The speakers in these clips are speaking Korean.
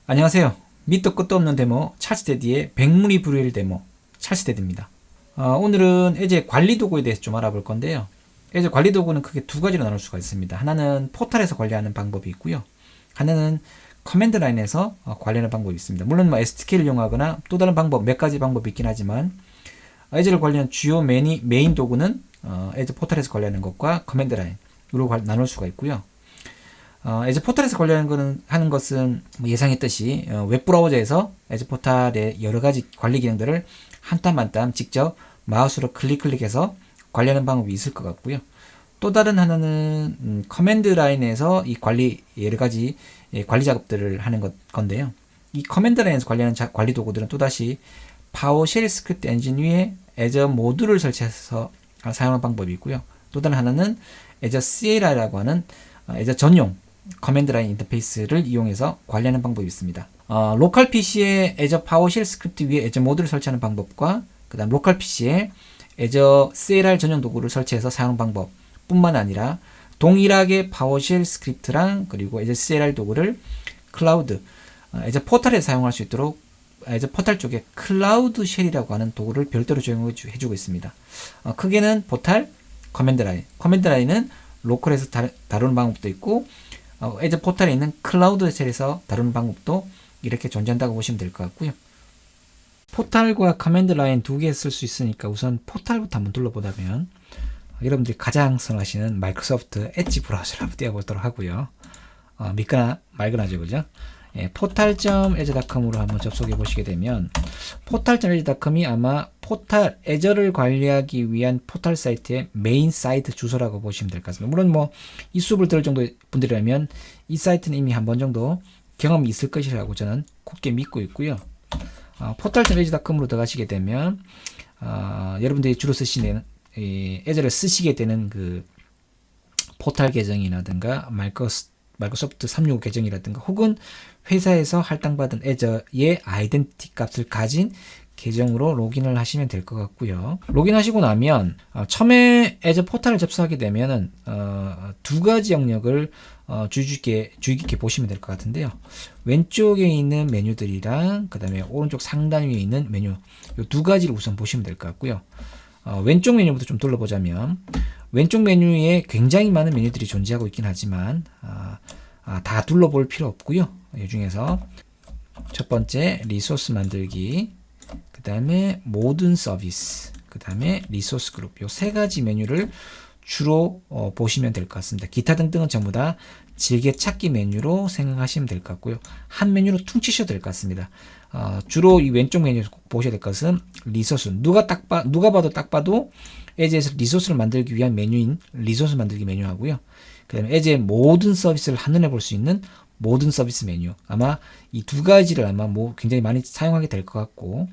안녕하세요. 밑도 끝도 없는 데모 찰스테디의 백문이 불여일 데모 찰스테디입니다. 오늘은 에제 관리 도구에 대해서 좀 알아볼 건데요. 에제 관리 도구는 크게 두 가지로 나눌 수가 있습니다. 하나는 포탈에서 관리하는 방법이 있고요. 하나는 커맨드 라인에서 관리하는 방법이 있습니다. 물론 SDK를 이용하거나 또 다른 방법, 몇 가지 방법이 있긴 하지만 에제를 관리하는 주요 메인 도구는 에제 포탈에서 관리하는 것과 커맨드 라인으로 나눌 수가 있고요. 에즈 포탈에서 하는 것은 예상했듯이 웹브라우저에서 에즈 포탈의 여러 가지 관리 기능들을 한 땀 한 땀 직접 마우스로 클릭해서 관리하는 방법이 있을 것 같고요. 또 다른 하나는 커맨드 라인에서 이 여러 가지 관리 작업들을 하는 건데요. 이 커맨드 라인에서 관리하는 관리 도구들은 또다시 파워쉘 스크립트 엔진 위에 에즈 모듈을 설치해서 사용하는 방법이 있고요. 또 다른 하나는 에즈 CLI라고 하는 에즈 전용 커맨드 라인 인터페이스를 이용해서 관리하는 방법이 있습니다. 로컬 PC에 에저 파워쉘 스크립트 위에 에저 모드를 설치하는 방법과 그 다음 로컬 PC에 에저 CLR 전용 도구를 설치해서 사용 방법 뿐만 아니라 동일하게 파워쉘 스크립트랑 그리고 에저 CLR 도구를 클라우드 에저 포탈에 사용할 수 있도록 에저 포탈 쪽에 클라우드 쉘이라고 하는 도구를 별도로 적용해주고 있습니다. 크게는 포탈, 커맨드 라인은 로컬에서 다루는 방법도 있고 에저 포탈에 있는 클라우드 쉘에서 다루는 방법도 이렇게 존재한다고 보시면 될 것 같고요. 포탈과 커맨드 라인 두 개 쓸 수 있으니까 우선 포탈부터 한번 둘러보다면 여러분들이 가장 선호하시는 마이크로소프트 엣지 브라우저를 한번 띄워보도록 하고요. 믿거나 말거나죠, 그죠? portal.edge.com으로 한번 접속해 보시게 되면 portal.edge.com이 아마 포탈 에저를 관리하기 위한 포탈 사이트의 메인 사이트 주소라고 보시면 될 것 같습니다. 물론 이 수업을 들을 정도 분들이라면 이 사이트는 이미 한 번 정도 경험이 있을 것이라고 저는 굳게 믿고 있고요. portal.edge.com으로 들어가시게 되면 여러분들이 주로 쓰시는 에저를 쓰시게 되는 그 포탈 계정이라든가 마이크로소프트 365 계정이라든가 혹은 회사에서 할당받은 에저의 아이덴티티 값을 가진 계정으로 로그인을 하시면 될 것 같고요. 로그인하시고 나면 처음에 에저 포탈을 접속하게 되면은 두 가지 영역을 주의 깊게 보시면 될 것 같은데요. 왼쪽에 있는 메뉴들이랑 그 다음에 오른쪽 상단 위에 있는 메뉴 이 두 가지를 우선 보시면 될 것 같고요. 왼쪽 메뉴부터 좀 둘러보자면 왼쪽 메뉴에 굉장히 많은 메뉴들이 존재하고 있긴 하지만 다 둘러볼 필요 없고요. 이 중에서 첫 번째 리소스 만들기, 그 다음에 모든 서비스, 그 다음에 리소스 그룹 이 세 가지 메뉴를 주로 보시면 될 것 같습니다. 기타 등등은 전부 다 즐겨찾기 메뉴로 생각하시면 될 것 같고요. 한 메뉴로 퉁치셔도 될 것 같습니다. 주로 이 왼쪽 메뉴에서 꼭 보셔야 될 것은 리소스. 누가 봐도 에즈에서 리소스를 만들기 위한 메뉴인 리소스 만들기 메뉴 하고요. 그 다음에 에즈의 모든 서비스를 한눈에 볼 수 있는 모든 서비스 메뉴. 아마 이 두 가지를 아마 굉장히 많이 사용하게 될 것 같고,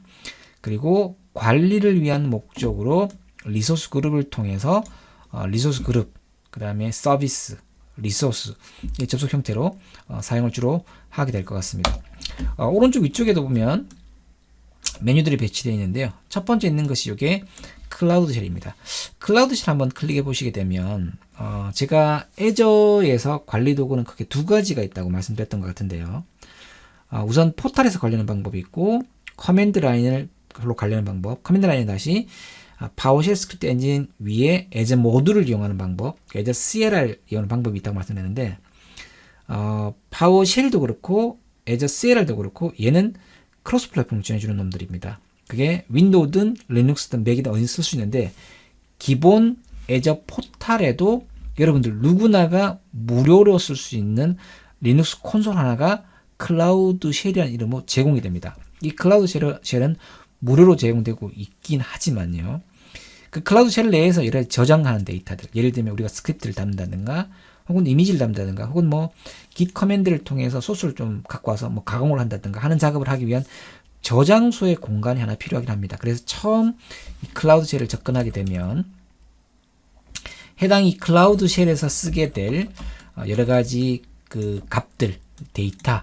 그리고 관리를 위한 목적으로 리소스 그룹을 통해서 리소스 그룹, 그 다음에 서비스, 리소스 이 접속 형태로 사용을 주로 하게 될 것 같습니다. 오른쪽 위쪽에도 보면 메뉴들이 배치되어 있는데요. 첫 번째 있는 것이 이게 클라우드 쉘입니다. 클라우드 쉘 한번 클릭해 보시게 되면 제가 에저에서 관리 도구는 크게 두 가지가 있다고 말씀드렸던 것 같은데요. 우선 포탈에서 관리하는 방법이 있고 커맨드 라인으로 관리하는 방법. 커맨드 라인은 다시 파워쉘 스크립트 엔진 위에 에저 모듈을 이용하는 방법, 에저 CLR 이용하는 방법이 있다고 말씀드렸는데 파워쉘도 그렇고 에저 CLR도 그렇고 얘는 크로스 플랫폼 지원해주는 놈들입니다. 그게 윈도우든 리눅스든 맥이든 어디 쓸 수 있는데 기본 에저 포탈에도 여러분들 누구나가 무료로 쓸 수 있는 리눅스 콘솔 하나가 클라우드 쉘이라는 이름으로 제공이 됩니다. 이 클라우드 쉘은 무료로 제공되고 있긴 하지만요. 그 클라우드 쉘 내에서 여러 가지 저장하는 데이터들, 예를 들면 우리가 스크립트를 담는다든가 혹은 이미지를 담는다든가 혹은 git 커맨드를 통해서 소스를 좀 갖고 와서 가공을 한다든가 하는 작업을 하기 위한 저장소의 공간이 하나 필요하긴 합니다. 그래서 처음 이 클라우드 쉘을 접근하게 되면 해당 이 클라우드 쉘에서 쓰게 될 여러 가지 그 값들, 데이터,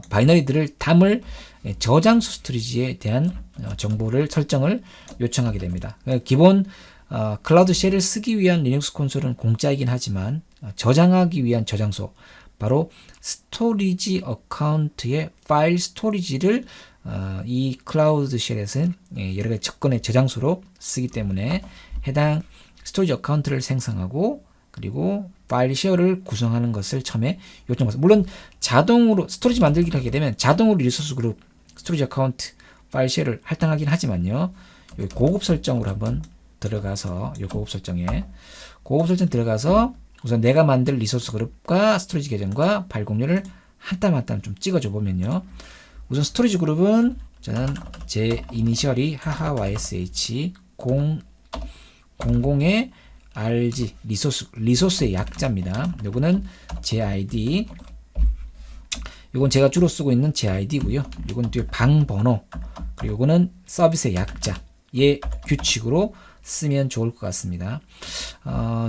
바이너리들을 담을 저장소 스토리지에 대한 정보를 설정을 요청하게 됩니다. 기본 클라우드 쉘을 쓰기 위한 리눅스 콘솔은 공짜이긴 하지만 저장하기 위한 저장소, 바로 스토리지 어카운트의 파일 스토리지를 이 클라우드 쉘에서는 여러 가지 접근의 저장소로 쓰기 때문에 해당 스토리지 어카운트를 생성하고 그리고 파일 쉐어를 구성하는 것을 처음에 요청받습니다. 물론 자동으로 스토리지 만들기를 하게 되면 자동으로 리소스 그룹 스토리지 어카운트 파일 쉐어를 할당하긴 하지만요. 여기 고급 설정으로 한번 들어가서 이 고급 설정 들어가서 우선 내가 만들 리소스 그룹과 스토리지 계정과 파일 공유를 한 땀 한 땀 좀 찍어줘 보면요. 우선 스토리지 그룹은 저는 제 이니셜이 haha-ysh 00의 rg 리소스의 약자입니다. 요거는 제 아이디, 요건 제가 주로 쓰고 있는 제 아이디고요. 요건 뒤에 방 번호, 그리고 요거는 서비스의 약자의 규칙으로 쓰면 좋을 것 같습니다.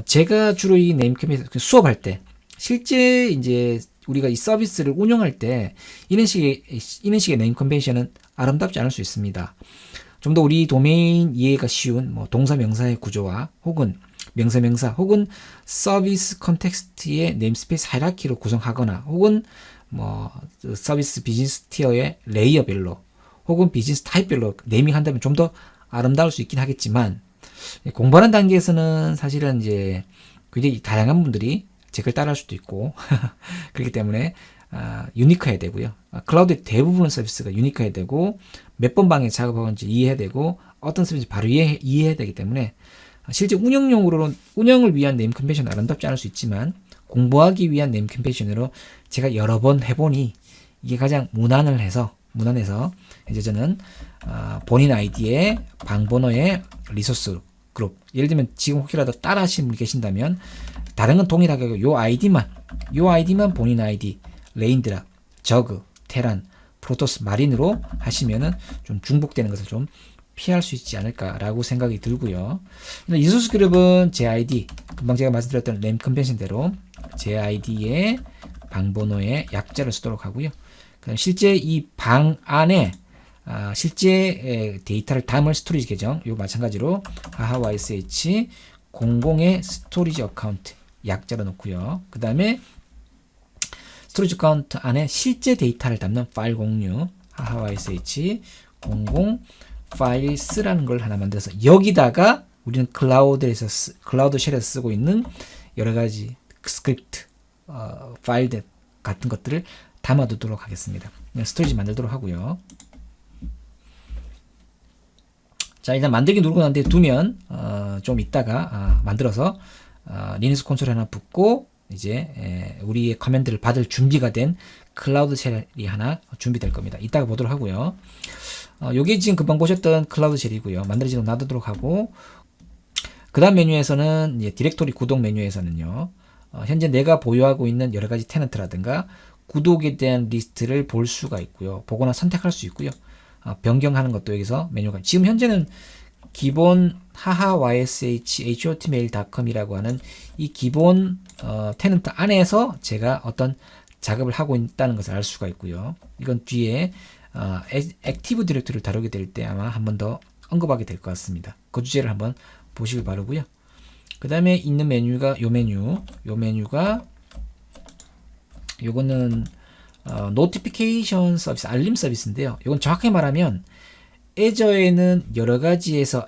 제가 주로 이 네임 캠페인 수업할 때 실제 이제 우리가 이 서비스를 운영할 때 이런 식의 네임 컨벤션은 아름답지 않을 수 있습니다. 좀 더 우리 도메인 이해가 쉬운 뭐 동사 명사의 구조와 혹은 명사 혹은 서비스 컨텍스트의 네임스페이스 하이라키로 구성하거나 혹은 뭐 서비스 비즈니스 티어의 레이어별로 혹은 비즈니스 타입별로 네이밍한다면 좀 더 아름다울 수 있긴 하겠지만 공부하는 단계에서는 사실은 이제 굉장히 다양한 분들이 제 걸 따라할 수도 있고 그렇기 때문에 유니크해야 되고요. 클라우드의 대부분의 서비스가 유니크해야 되고 몇 번 방에 작업하는지 이해해야 되고 어떤 서비스 바로 이해해야 되기 때문에 실제 운영을 위한 네임 컨벤션은 아름답지 않을 수 있지만 공부하기 위한 네임 컨벤션으로 제가 여러 번 해보니 이게 가장 무난해서 이제 저는 본인 아이디에 방번호에 리소스 그룹, 예를 들면 지금 혹시라도 따라 하시는 분이 계신다면 다른 건 동일하게 요 아이디만 본인 아이디 레인드랍, 저그, 테란, 프로토스, 마린으로 하시면은 좀 중복되는 것을 좀 피할 수 있지 않을까라고 생각이 들고요. 리소스 그룹은 제 아이디, 금방 제가 말씀드렸던 램 컨벤션대로 제 아이디에 방번호에 약자를 쓰도록 하고요. 그다음 실제 이 방 안에 실제 데이터를 담을 스토리지 계정, 요 마찬가지로 haha-ysh 00의 스토리지 어카운트 약자로 놓고요. 그 다음에 스토리지 어카운트 안에 실제 데이터를 담는 파일 공유 haha-ysh 00 파일스라는 걸 하나 만들어서 여기다가 우리는 클라우드 쉘에서 쓰고 있는 여러 가지 스크립트 파일들 같은 것들을 담아두도록 하겠습니다. 스토리지 만들도록 하고요. 자, 일단 만들기 누르고 난 뒤에 두면 좀 있다가 만들어서 리눅스 콘솔에 하나 붙고 이제 우리의 커맨드를 받을 준비가 된 클라우드 쉘이 하나 준비될 겁니다. 이따가 보도록 하고요. 요게 지금 금방 보셨던 클라우드 쉘이고요. 만들어지고 놔두도록 하고 그 다음 메뉴에서는 이제 디렉토리 구독 메뉴에서는요. 현재 내가 보유하고 있는 여러 가지 테넌트라든가 구독에 대한 리스트를 볼 수가 있고요. 보거나 선택할 수 있고요. 변경하는 것도 여기서 메뉴가 지금 현재는 기본 haha-ysh@hotmail.com이라고 하는 이 기본 테넌트 안에서 제가 어떤 작업을 하고 있다는 것을 알 수가 있고요. 이건 뒤에 액티브 디렉토리를 다루게 될 때 아마 한 번 더 언급하게 될 것 같습니다. 그 주제를 한번 보시길 바라고요. 그 다음에 있는 메뉴가 요 메뉴가 요거는 노티피케이션 서비스, 알림 서비스인데요. 이건 정확하게 말하면 애저에는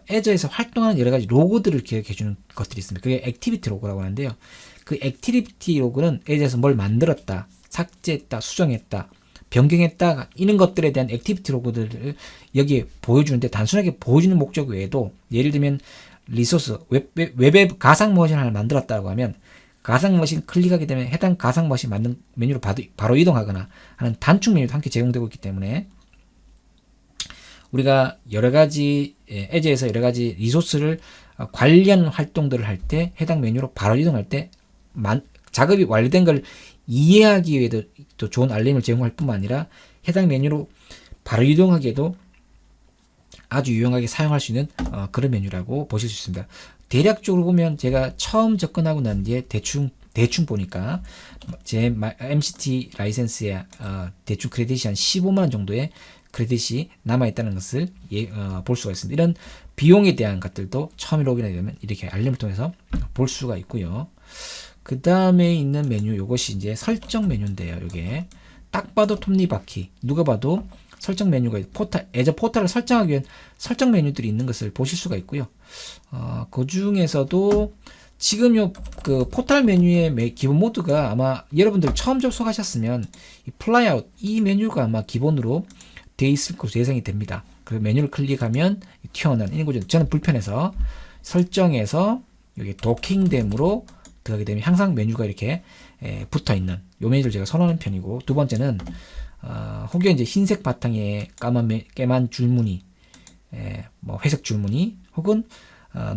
애저에서 활동하는 여러 가지 로고들을 기억해주는 것들이 있습니다. 그게 액티비티 로고라고 하는데요. 그 액티비티 로고는 애저에서 뭘 만들었다, 삭제했다, 수정했다, 변경했다, 이런 것들에 대한 액티비티 로고들을 여기에 보여주는데 단순하게 보여주는 목적 외에도 예를 들면 리소스, 웹 가상 머신 하나 만들었다고 하면 가상 머신 클릭하게 되면 해당 가상 머신 만든 메뉴로 바로 이동하거나 하는 단축 메뉴도 함께 제공되고 있기 때문에 우리가 애저에서 여러 가지 리소스를 관리하는 활동들을 할 때 해당 메뉴로 바로 이동할 때 작업이 완료된 걸 이해하기 위해도 또 좋은 알림을 제공할 뿐만 아니라 해당 메뉴로 바로 이동하기에도 아주 유용하게 사용할 수 있는 그런 메뉴라고 보실 수 있습니다. 대략적으로 보면 제가 처음 접근하고 난 뒤에 대충 보니까 제 MCT 라이센스에 대충 크레딧이 한 15만원 정도의 크레딧이 남아있다는 것을 볼 수가 있습니다. 이런 비용에 대한 것들도 처음 로그인하게 되면 이렇게 알림을 통해서 볼 수가 있고요. 그 다음에 있는 메뉴, 요것이 이제 설정 메뉴인데요. 요게 딱 봐도 톱니바퀴, 누가 봐도 설정 메뉴가 포탈, 애저 포탈을 설정하기 위한 설정 메뉴들이 있는 것을 보실 수가 있고요. 그 중에서도 지금 요 그 포탈 메뉴의 기본 모드가 아마 여러분들 처음 접속하셨으면 이 플라이아웃 이 메뉴가 아마 기본으로 돼 있을 것으로 예상이 됩니다. 그래서 메뉴를 클릭하면 튀어나오는 이거 저는 불편해서 설정해서 여기 도킹됨으로 들어가게 되면 항상 메뉴가 이렇게 붙어 있는 요 메뉴를 제가 선호하는 편이고, 두 번째는 혹여 이제 흰색 바탕에 까만 줄무늬, 뭐 회색 줄무늬 혹은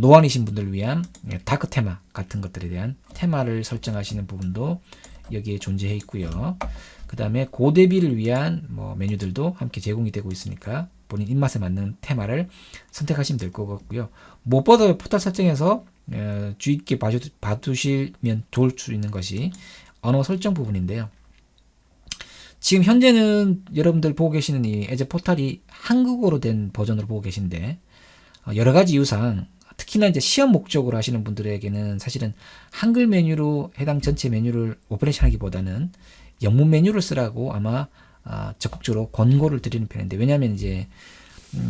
노안이신 분들을 위한 다크 테마 같은 것들에 대한 테마를 설정하시는 부분도 여기에 존재해 있고요. 그 다음에 고대비를 위한 뭐 메뉴들도 함께 제공이 되고 있으니까 본인 입맛에 맞는 테마를 선택하시면 될 것 같고요. 무엇보다 포탈 설정에서 주의 있게 봐두시면 좋을 수 있는 것이 언어 설정 부분인데요. 지금 현재는 여러분들 보고 계시는 이 에저 포탈이 한국어로 된 버전으로 보고 계신데, 여러 가지 이유상 특히나 이제 시험 목적으로 하시는 분들에게는 사실은 한글 메뉴로 해당 전체 메뉴를 오퍼레이션 하기보다는 영문 메뉴를 쓰라고 아마 적극적으로 권고를 드리는 편인데, 왜냐하면 이제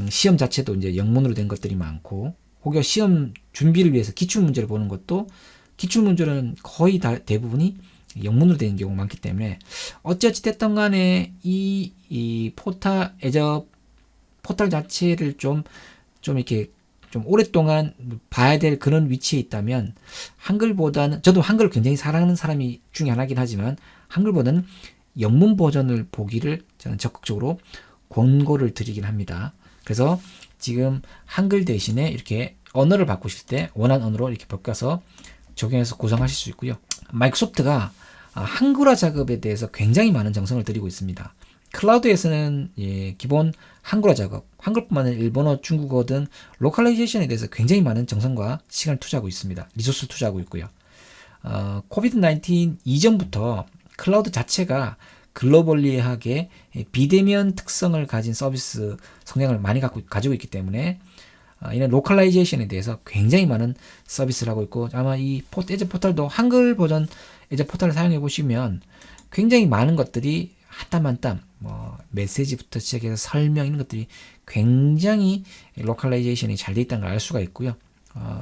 시험 자체도 이제 영문으로 된 것들이 많고, 혹여 시험 준비를 위해서 기출 문제를 보는 것도 기출 문제는 거의 대부분이 영문으로 되는 경우가 많기 때문에, 어찌어찌 됐던 간에 이 포탈 자체를 좀 이렇게 좀 오랫동안 봐야 될 그런 위치에 있다면, 한글보다는, 저도 한글을 굉장히 사랑하는 사람이 중에 하나긴 하지만 한글보다는 영문 버전을 보기를 저는 적극적으로 권고를 드리긴 합니다. 그래서 지금 한글 대신에 이렇게 언어를 바꾸실 때 원하는 언어로 이렇게 바꿔서 적용해서 구성하실 수 있고요. 마이크로소프트가 한글화 작업에 대해서 굉장히 많은 정성을 들이고 있습니다. 클라우드에서는 기본 한글화 작업, 한글뿐만 아니라 일본어, 중국어 등 로컬라이제이션에 대해서 굉장히 많은 정성과 시간을 투자하고 있습니다. 리소스를 투자하고 있고요. 코비드-19 이전부터 클라우드 자체가 글로벌리하게 비대면 특성을 가진 서비스 성향을 많이 가지고 있기 때문에 이런 로컬라이제이션에 대해서 굉장히 많은 서비스를 하고 있고, 아마 이 에저 포탈도 한글 버전 에저 포탈을 사용해 보시면 굉장히 많은 것들이 한 땀 한 땀, 뭐 메시지부터 시작해서 설명 이런 것들이 굉장히 로컬라이제이션이 잘 돼 있다는 걸 알 수가 있고요.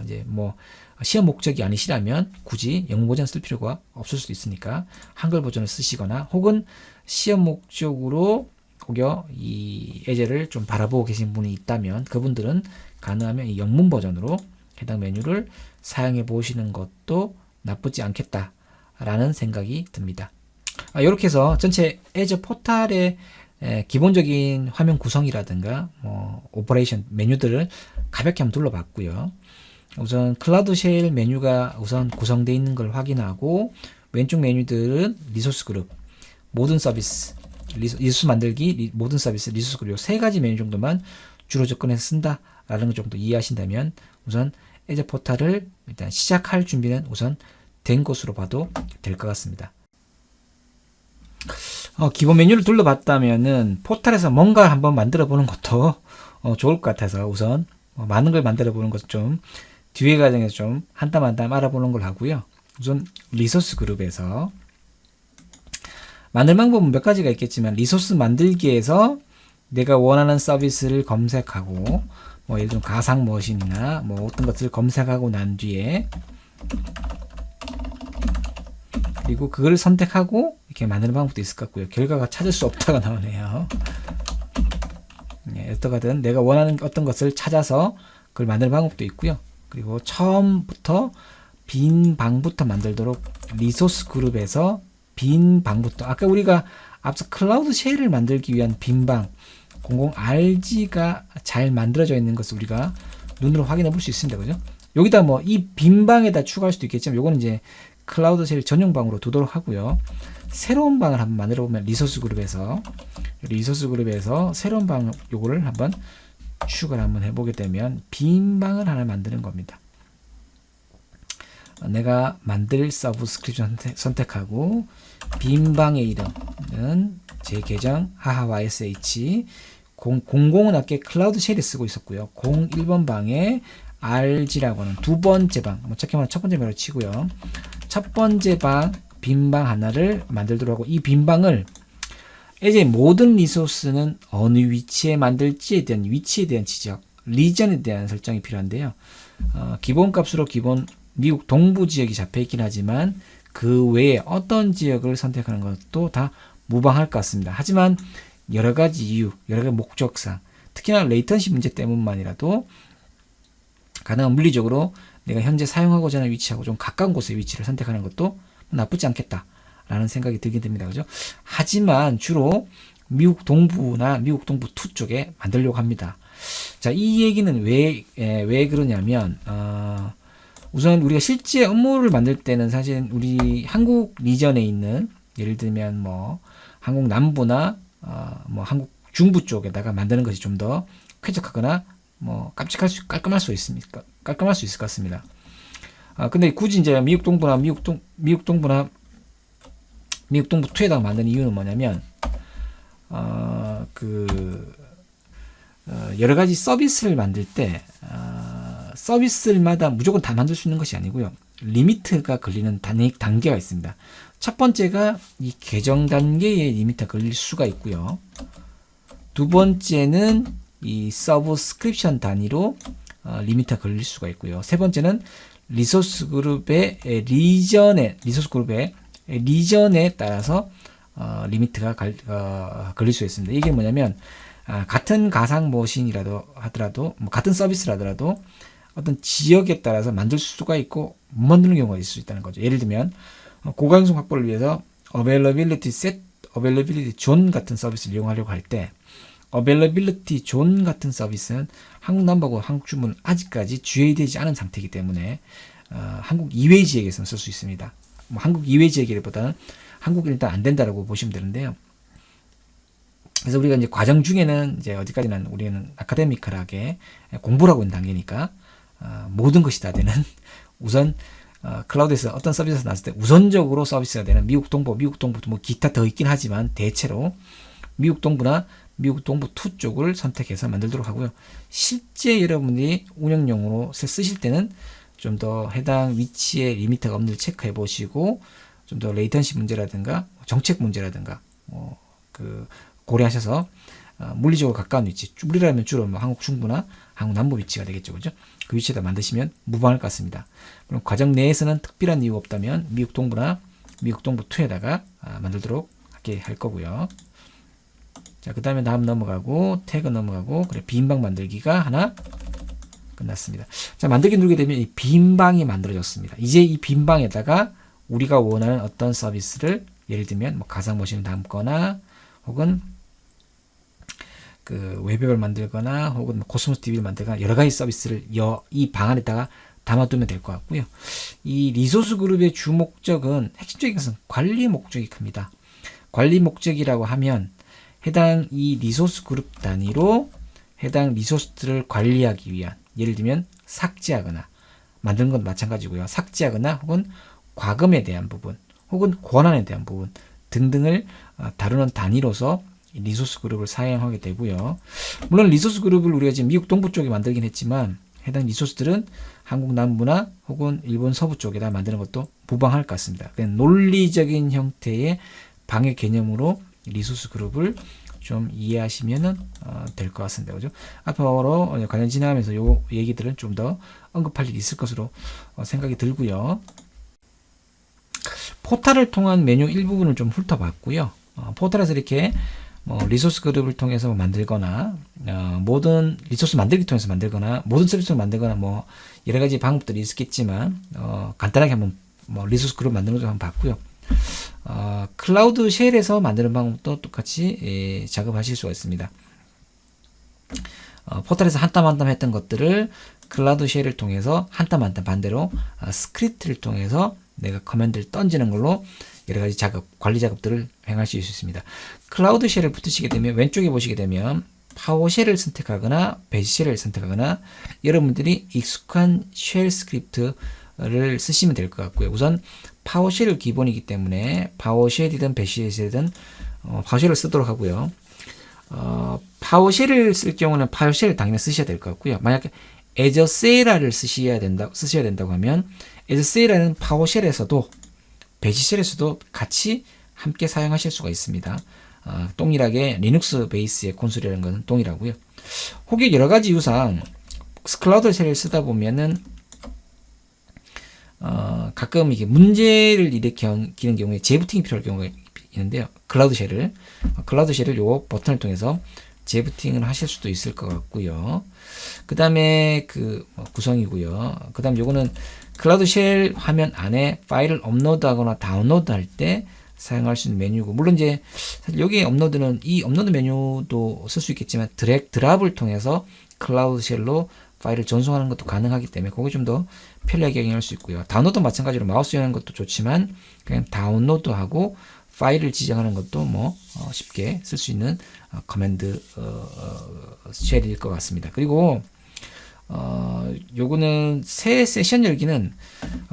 이제 뭐 시험 목적이 아니시라면 굳이 영문 버전 쓸 필요가 없을 수도 있으니까 한글 버전을 쓰시거나, 혹은 시험 목적으로 혹여 이 에저를 좀 바라보고 계신 분이 있다면 그분들은 가능하면 이 영문 버전으로 해당 메뉴를 사용해 보시는 것도 나쁘지 않겠다라는 생각이 듭니다. 이렇게 해서 전체 에저 포탈의 기본적인 화면 구성이라든가 뭐 오퍼레이션 메뉴들을 가볍게 한번 둘러봤고요. 우선 클라우드 쉘 메뉴가 우선 구성되어 있는 걸 확인하고, 왼쪽 메뉴들은 리소스 그룹, 모든 서비스, 리소스 만들기, 모든 서비스, 리소스 그룹, 세 가지 메뉴 정도만 주로 접근해서 쓴다라는 것 정도 이해하신다면 우선 에저 포탈을 일단 시작할 준비는 우선 된 것으로 봐도 될 것 같습니다. 기본 메뉴를 둘러봤다면은 포탈에서 뭔가 한번 만들어 보는 것도 좋을 것 같아서 우선 많은 걸 만들어 보는 것을 좀 뒤에 과정에서 좀 한 땀 한 땀 알아보는 걸 하고요. 우선 리소스 그룹에서 만들 방법은 몇 가지가 있겠지만, 리소스 만들기에서 내가 원하는 서비스를 검색하고, 뭐 예를 들면 가상 머신이나 뭐 어떤 것들을 검색하고 난 뒤에, 그리고 그걸 선택하고 이렇게 만드는 방법도 있을 것 같고요. 결과가 찾을 수 없다가 나오네요. 어떠하든 내가 원하는 어떤 것을 찾아서 그걸 만드는 방법도 있고요. 그리고 처음부터 빈 방부터 만들도록 리소스 그룹에서 빈 방부터, 아까 우리가 앞서 클라우드 쉘을 만들기 위한 빈 방 00RG가 잘 만들어져 있는 것을 우리가 눈으로 확인해 볼 수 있습니다. 그죠? 여기다 뭐 이 빈 방에다 추가할 수도 있겠지만, 요거는 이제 클라우드 쉘 전용 방으로 두도록 하고요. 새로운 방을 한번 만들어 보면 리소스 그룹에서 새로운 방 요거를 한번 추가를 한번 해보게 되면 빈 방을 하나 만드는 겁니다. 내가 만들 서브스크립션 선택하고, 빈 방의 이름은 제 계정 하하YSH 00은 아까 클라우드 쉘에 쓰고 있었고요. 01번 방에 RG라고 하는 두 번째 방, 첫 번째 방으로 치고요. 첫 번째 빈 방 하나를 만들도록 하고, 이 빈 방을 이제 모든 리소스는 어느 위치에 만들지에 대한 위치에 대한 지적, 리전에 대한 설정이 필요한데요. 기본값으로 기본 미국 동부 지역이 잡혀 있긴 하지만 그 외에 어떤 지역을 선택하는 것도 다 무방할 것 같습니다. 하지만 여러 가지 이유, 여러 가지 목적상, 특히나 레이턴시 문제 때문만이라도 가능한 물리적으로 내가 현재 사용하고자 하는 위치하고 좀 가까운 곳의 위치를 선택하는 것도 나쁘지 않겠다라는 생각이 들게 됩니다. 그죠? 하지만 주로 미국 동부나 미국 동부 2 쪽에 만들려고 합니다. 자, 이 얘기는 왜 그러냐면, 우선 우리가 실제 업무를 만들 때는 사실 우리 한국 리전에 있는, 예를 들면 뭐 한국 남부나 뭐 한국 중부 쪽에다가 만드는 것이 좀 더 쾌적하거나 뭐 깔끔할 수 있을 것 같습니다. 근데 굳이 이제 미국 동부나 미국 동부 2에다가 만드는 이유는 뭐냐면, 여러 가지 서비스를 만들 때, 서비스마다 무조건 다 만들 수 있는 것이 아니고요. 리미트가 걸리는 단계가 있습니다. 첫 번째가 이 계정 단계의 리미트가 걸릴 수가 있고요. 두 번째는 이 서브스크립션 단위로 리미트가 걸릴 수가 있고요. 세 번째는 리소스 그룹의 리전에 따라서 리미트가 걸릴 수 있습니다. 이게 뭐냐면, 같은 가상 머신이라도 하더라도, 뭐 같은 서비스라더라도 어떤 지역에 따라서 만들 수가 있고 못 만드는 경우가 있을 수 있다는 거죠. 예를 들면 고가용성 확보를 위해서 availability zone 같은 서비스를 이용하려고 할 때, availability zone 같은 서비스는 한국 남부하고 한국 중부는 아직까지 GA 되지 않은 상태이기 때문에 한국 이외 지역에서는 쓸 수 있습니다. 뭐 한국 이외 지역이라기보다는 한국은 일단 안 된다라고 보시면 되는데요. 그래서 우리가 이제 과정 중에는 이제 어디까지는 우리는 아카데미컬하게 공부를 하고 있는 단계니까 모든 것이 다 되는 우선 클라우드에서 어떤 서비스가 나왔을 때 우선적으로 서비스가 되는 미국 동부 뭐 기타 더 있긴 하지만 대체로 미국 동부나 미국 동부 2 쪽을 선택해서 만들도록 하고요. 실제 여러분들이 운영용으로 쓰실 때는 좀 더 해당 위치에 리미터가 없는지 체크해 보시고, 좀 더 레이턴시 문제라든가 정책 문제라든가 고려하셔서 물리적으로 가까운 위치, 우리라면 주로 뭐 한국 중부나 한국 남부 위치가 되겠죠, 그죠? 그 위치에다 만드시면 무방할 것 같습니다. 그럼 과정 내에서는 특별한 이유가 없다면 미국 동부나 미국 동부 2에다가 만들도록 하게 할 거고요. 자, 그 다음에 다음 넘어가고 태그 넘어가고, 그래 빈방 만들기가 하나 끝났습니다. 자, 만들기 누르게 되면 이 빈방이 만들어졌습니다. 이제 이 빈방에다가 우리가 원하는 어떤 서비스를, 예를 들면 뭐 가상 머신을 담거나, 혹은 그 웹앱을 만들거나, 혹은 코스모스 TV를 만들거나, 여러 가지 서비스를 이 방 안에다가 담아두면 될 것 같고요. 이 리소스 그룹의 주 목적은, 핵심적인 것은 관리 목적이 큽니다. 관리 목적이라고 하면 해당 이 리소스 그룹 단위로 해당 리소스들을 관리하기 위한, 예를 들면 삭제하거나, 만드는 건 마찬가지고요. 삭제하거나 혹은 과금에 대한 부분, 혹은 권한에 대한 부분 등등을 다루는 단위로서 리소스 그룹을 사용하게 되고요. 물론 리소스 그룹을 우리가 지금 미국 동부 쪽에 만들긴 했지만 해당 리소스들은 한국 남부나 혹은 일본 서부 쪽에다 만드는 것도 무방할 것 같습니다. 그냥 논리적인 형태의 방해 개념으로 리소스 그룹을 좀 이해하시면 될 것 같습니다. 그죠? 앞으로 과정 진행하면서 요 얘기들은 좀 더 언급할 일이 있을 것으로 생각이 들고요. 포탈을 통한 메뉴 일부분을 좀 훑어봤고요. 포탈에서 이렇게 리소스 그룹을 통해서 만들거나, 모든 리소스 만들기 통해서 만들거나, 모든 서비스를 만들거나, 뭐 여러 가지 방법들이 있겠지만 간단하게 한번 리소스 그룹 만드는 걸 한번 봤고요. 클라우드 쉘에서 만드는 방법도 똑같이 작업하실 수가 있습니다. 포털에서 한 땀 한 땀 했던 것들을 클라우드 쉘을 통해서 한 땀 한 땀 반대로 스크립트를 통해서 내가 커맨드를 던지는 걸로 여러 가지 관리 작업들을 행할 수 있습니다. 클라우드 쉘을 붙이시게 되면 왼쪽에 보시게 되면 파워쉘을 선택하거나 배시쉘을 선택하거나, 여러분들이 익숙한 쉘 스크립트를 쓰시면 될 것 같고요. 우선 파워쉘을 기본이기 때문에 파워쉘이든 배시쉘이든 파워쉘을 쓰도록 하고요. 파워쉘을 쓸 경우는 파워쉘을 당연히 쓰셔야 될 것 같고요. 만약에 에저세라를 쓰셔야 된다고 하면 에저세라는 파워쉘에서도 배치쉘에서도 같이 함께 사용하실 수가 있습니다. 동일하게 리눅스 베이스의 콘솔이라는 것은 동일하고요. 혹여 여러 가지 이유상 클라우드 쉘을 쓰다 보면은 가끔 이게 문제를 일으키는 경우에 재부팅이 필요할 경우가 있는데요. 클라우드 쉘을 요 버튼을 통해서 재부팅을 하실 수도 있을 것 같고요. 그 다음에 구성이고요. 그 다음 요거는 클라우드 쉘 화면 안에 파일을 업로드하거나 다운로드 할 때 사용할 수 있는 메뉴고, 물론 이제 사실 여기 업로드는 이 업로드 메뉴도 쓸 수 있겠지만 드래그 드랍을 통해서 클라우드 쉘로 파일을 전송하는 것도 가능하기 때문에 그게 좀 더 편리하게 이용할 수 있고요. 다운로드 마찬가지로 마우스 여는 것도 좋지만 그냥 다운로드하고 파일을 지정하는 것도 쉽게 쓸 수 있는 커맨드 쉘일 것 같습니다. 그리고 요거는 새 세션 열기는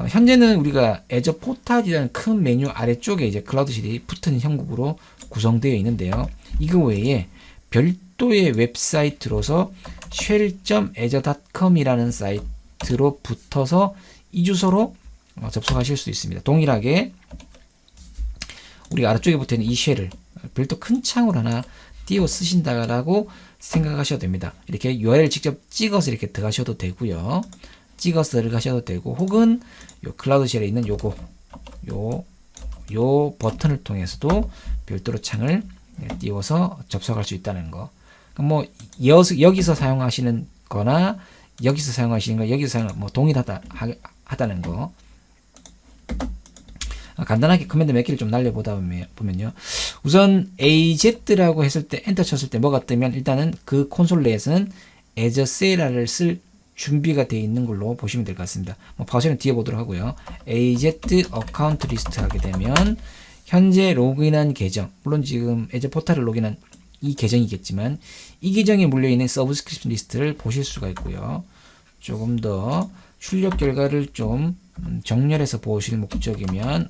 현재는 우리가 애저 포탈이라는 큰 메뉴 아래쪽에 이제 클라우드 쉘이 붙은 형국으로 구성되어 있는데요. 이거 외에 별도의 웹사이트로서 shell.azure.com이라는 사이트로 붙어서 이 주소로 접속하실 수 있습니다. 동일하게 우리가 아래쪽에 붙어있는 이 쉘을 별도 큰 창으로 하나 띄워 쓰신다라고 생각하셔도 됩니다. 이렇게 URL 직접 찍어서 이렇게 들어가셔도 되고요. 찍어서 들어가셔도 되고, 혹은 요 클라우드 쉘에 있는 요 버튼을 통해서도 별도로 창을 띄워서 접속할 수 있다는 거. 여기서 사용하시는 거나 여기서 사용하시는 거, 여기서 사용 동일하다는 거. 간단하게 커맨드 몇 개를 좀 날려보다 보면요. 우선 AZ라고 했을 때 엔터 쳤을 때 뭐가 뜨면 일단은 그 콘솔 내에서는 Azure Sierra를 쓸 준비가 되어 있는 걸로 보시면 될 것 같습니다. 파워쉘은 뒤에 보도록 하고요. AZ 어카운트 리스트 하게 되면 현재 로그인한 계정, 물론 지금 Azure 포탈을 로그인한 이 계정이겠지만 이 계정에 물려있는 서브스크립션 리스트를 보실 수가 있고요. 조금 더 출력 결과를 좀 정렬해서 보실 목적이면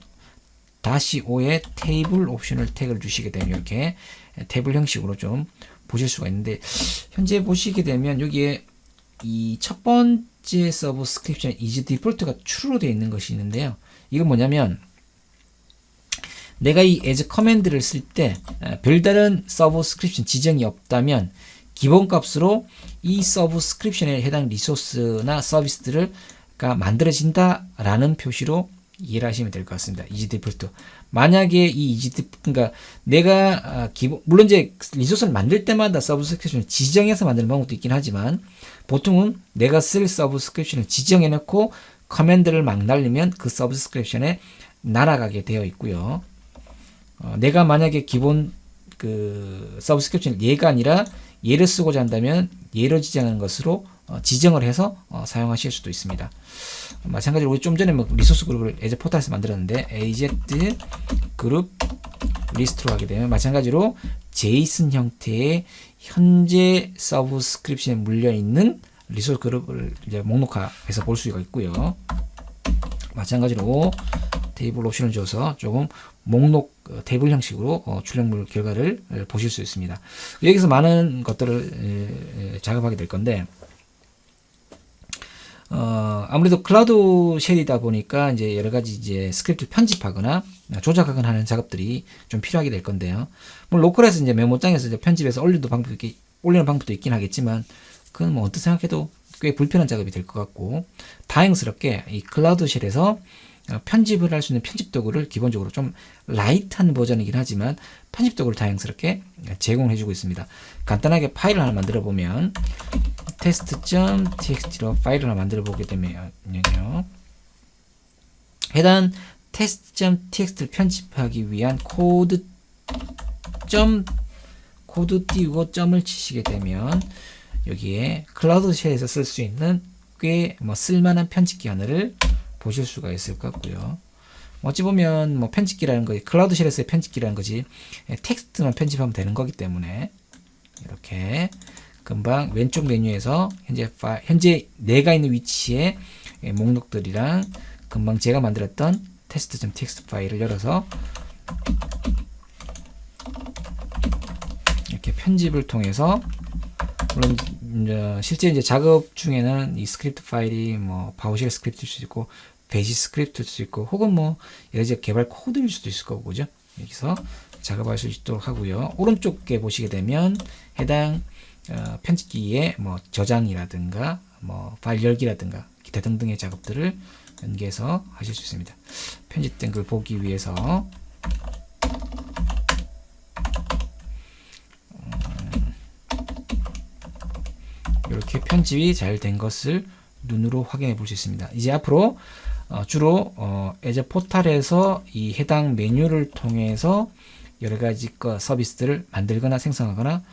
-5에 테이블 옵션을 태그를 주시게 되면 이렇게 테이블 형식으로 좀 보실 수가 있는데, 현재 보시게 되면 여기에 이 첫 번째 서브스크립션 이지 디폴트가 true로 되어 있는 것이 있는데요. 이건 뭐냐면 내가 이 as 커맨드를 쓸 때 별다른 서브스크립션 지정이 없다면 기본값으로 이 서브스크립션에 해당 리소스나 서비스들을 만들어진다라는 표시로 이해를 하시면 될 것 같습니다. 이지 디폴트. 만약에 이 이지 디폴트, 그러니까 내가 물론 이제 리소스를 만들 때마다 서브스크립션을 지정해서 만드는 방법도 있긴 하지만 보통은 내가 쓸 서브스크립션을 지정해 놓고 커맨드를 막 날리면 그 서브스크립션에 날아가게 되어 있고요. 내가 만약에 기본 서브스크립션 얘가 아니라 얘를 쓰고자 한다면 얘로 지정하는 것으로 지정을 해서 사용하실 수도 있습니다. 마찬가지로 우리 좀 전에 리소스 그룹을 AZ 포탈에서 만들었는데 AZ 그룹 리스트로 하게 되면 마찬가지로 제이슨 형태의 현재 서브스크립션에 물려있는 리소스 그룹을 이제 목록화해서 볼 수가 있고요. 마찬가지로 테이블 옵션을 줘서 조금 목록 테이블 형식으로 출력물 결과를 보실 수 있습니다. 여기서 많은 것들을 작업하게 될 건데, 아무래도 클라우드 쉘이다 보니까 이제 여러 가지 이제 스크립트 편집하거나 조작하거나 하는 작업들이 좀 필요하게 될 건데요. 물론 로컬에서 이제 메모장에서 이제 편집해서 올리는 방법도 있긴 하겠지만, 그건 어떻게 생각해도 꽤 불편한 작업이 될 것 같고, 다행스럽게 이 클라우드 쉘에서 편집을 할 수 있는 편집 도구를 기본적으로 좀 라이트한 버전이긴 하지만 편집 도구를 다양스럽게 제공해주고 있습니다. 간단하게 파일을 하나 만들어 보면 test.txt로 파일을 하나 만들어 보게 되면요, 해당 test.txt를 편집하기 위한 코드 띄우고 점을 치시게 되면 여기에 클라우드 쉘에서 쓸 수 있는 꽤 쓸만한 편집기 하나를 보실 수가 있을 것 같고요. 어찌 보면 편집기라는 거지, 클라우드 쉘에서의 편집기라는 거지 텍스트만 편집하면 되는 거기 때문에 이렇게 금방 왼쪽 메뉴에서 현재 내가 있는 위치에 목록들이랑 금방 제가 만들었던 test.txt 파일을 열어서 이렇게 편집을 통해서, 물론 실제 이제 작업 중에는 이 스크립트 파일이 파워쉘 스크립트일 수 있고 배시 스크립트일 수도 있고 혹은 뭐 여러 가지 개발 코드일 수도 있을 거고 그죠? 여기서 작업할 수 있도록 하고요. 오른쪽에 보시게 되면 해당 편집기의 뭐 저장이라든가 뭐 파일 열기라든가 기타 등등의 작업들을 연계해서 하실 수 있습니다. 편집된 걸 보기 위해서 이렇게 편집이 잘 된 것을 눈으로 확인해 볼 수 있습니다. 이제 앞으로 주로 애저 포탈에서 이 해당 메뉴를 통해서 여러 가지 서비스들을 만들거나 생성하거나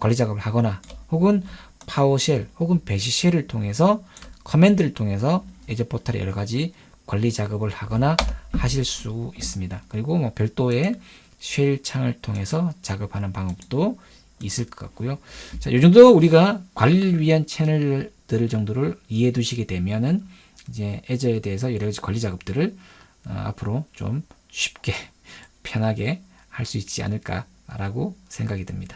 관리 작업을 하거나 혹은 파워쉘 혹은 배시쉘을 통해서 커맨드를 통해서 애저 포탈의 여러 가지 관리 작업을 하거나 하실 수 있습니다. 그리고 뭐 별도의 쉘 창을 통해서 작업하는 방법도 있을 것 같고요. 자, 이 정도 우리가 관리를 위한 채널들 정도를 이해해 두시게 되면은 이제 애저에 대해서 여러 가지 관리 작업들을 앞으로 좀 쉽게 편하게 할 수 있지 않을까라고 생각이 듭니다.